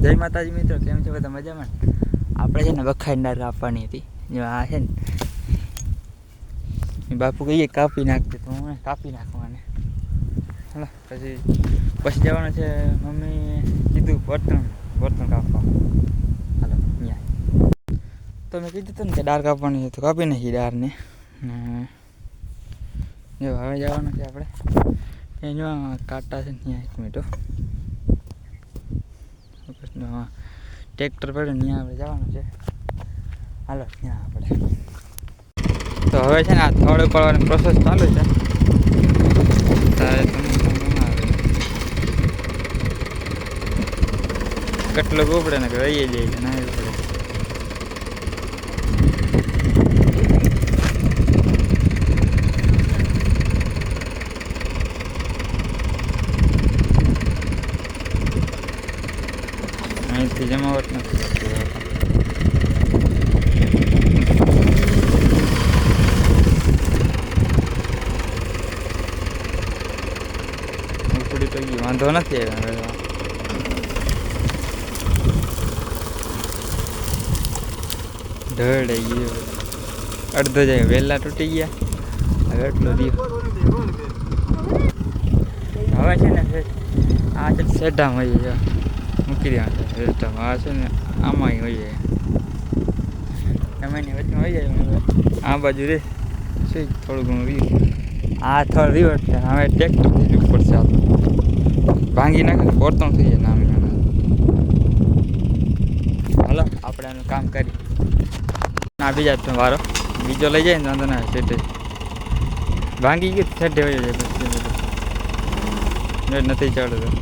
જય માતાજી મિત્રો, કેમ છે બધા મજામાં? આપણે છે ને વખાઈને દાળ કાપવાની હતી. જો આ છે ને બાપુ કહીએ કાપી નાખते તો હું કાપી નાખવાને. હાલો પછી જવાનું છે. મમ્મી કીધું બર્તન કાપવા. હાલો અહીંયા તો મેં કીધું હતું ને કે દાળ કાપવાની છે તો કાપી નાખી દાળને. જો હવે જવાનું છે આપણે. ત્યાં કાંટા છે ને ત્યાં 1 મિનિટ ટ્રેક્ટર પડ્યું ત્યાં આપણે જવાનું છે. હાલો ત્યાં આપણે તો હવે છે ને આ થડ ઉપાડવાની પ્રોસેસ ચાલુ છે. કેટલું ઉપડે ને કે રહી જાય ના ઉપડે. અહીંથી જમાવટ નથી. ઉપડી તો ગઈ, વાંધો નથી આવ્યો. ઢળ ગયો અડધો જાય વહેલા તૂટી ગયા. હવે એટલો રહ્યો. હવે છે ને આ છે સેઢામાં હોય છે મૂકી દેવાનું છે. સેઢામાં આ છે ને આમાં હોય જાય એમાંની વચમાં હોય જાય. આ બાજુ રે છે થોડું ઘણું રહ્યું. આ થળ રહ્યું એટલે હવે ટ્રેક્ટરથી ઉપર છે. ભાંગી નાખે ને પોરતણ થઈ જાય નામ. હાલો આપણે એનું કામ કરી ના બીજા તો વારો બીજો લઈ જાય ને વાંધો ના સેટે ભાંગી ગયું સેટે હોય જાય. બસ નથી ચાલતું.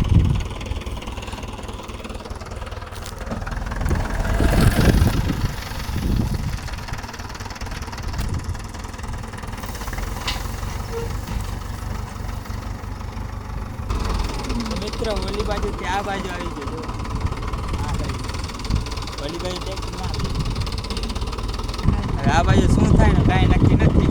મિત્રો ઓલી બાજુ ત્યાં બાજુ આવી ગયો. ઓલી બાજુ ટેક્ટર ના હવે આ બાજુ શું થાય ને કાંઈ નક્કી નથી.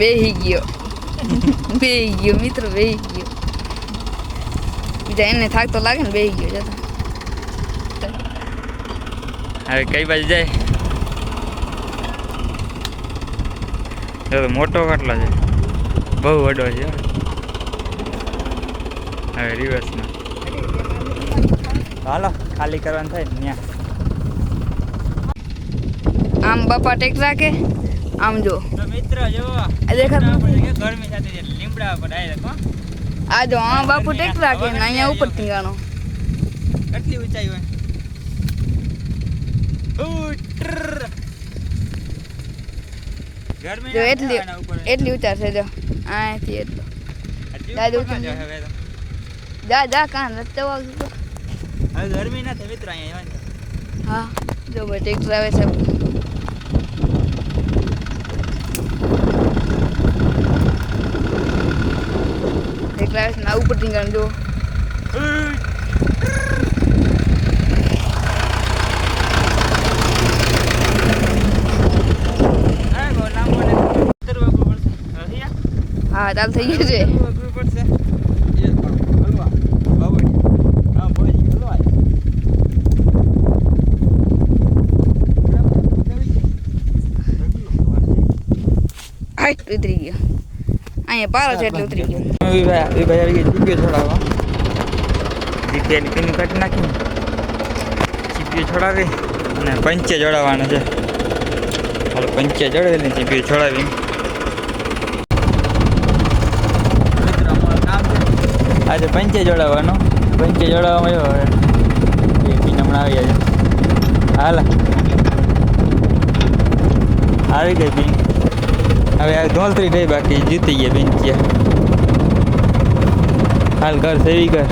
બેહી ગયો મિત્રો, બેહી ગયો. બીજા એને થાક તો લાગે ને, બેહી ગયો જતા. હવે કઈ બાજુ જાય? મોટો કેટલો છે, બહુ વડો છે. હવે રિવર્સમાં હાલો ખાલી કરવાનું થાય ને ત્યાં. આમ બાપા ટેક રાખે આમ જો તો મિત્રો જો દેખાતું ગરમી સાથે લીમડા પર ડાયરેક્ટ આ જો આ બાપુ ટેક રાખે ને અહીંયા ઉપર ટીંગાણો. કેટલી ઊંચાઈ હોય? ગરમી જો એટલી ઊંચાર છે. જો અહીંથી એટલો જા કાન રસ્તો હવે ગરમી ના થાય મિત્રો અહીંયા. હા જો ભાઈ ટેક્ટર આવે છે. ના ઉપર ટીંગાણ જો હા ચાલ થઈ ગયું છે. ઉતરી ગયો અહીંયા પારો છે એટલે ઉતરી ગયો. ભાઈ આવી ગઈ ચીપીઓ છોડાવવા. જીપીએની પીનું કાઢી નાખીને ચીપીઓ છોડાવી અને પંચે જોડાવવાનો છે. હાલ પંચે જોડાવીને ચીપીઓ છોડાવી. આજે પંચે જોડાવવાનો. પંચે જોડાવવામાં આવ્યો. હવે એ પીન હમણાં આવી જાય. હાલ આવી ગઈ પીન. હવે આ ધોલતરી રહી, બાકી જીતી ગયા બેંચ્યા. હાલ કર સેવી કર.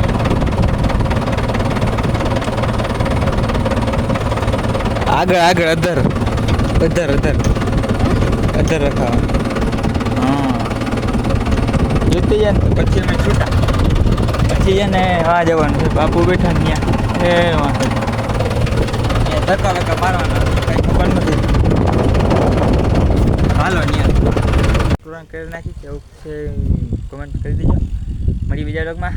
આગળ આગળ અધર અધર અધર અધર રખાવા હા જોતી જાય ને તો પછી અમે છૂટા પછી એને આ જવાનું છે બાપુ બેઠા ને ત્યાં એ વાંધો નહીં ધક્કા ધક્કા મારવાના કંઈ ખબર નથી હાલો ત્યાં પૂરણ કરી નાખી કેવું છે કોમેન્ટ કરી દેજો મળી બીજા ડોગમાં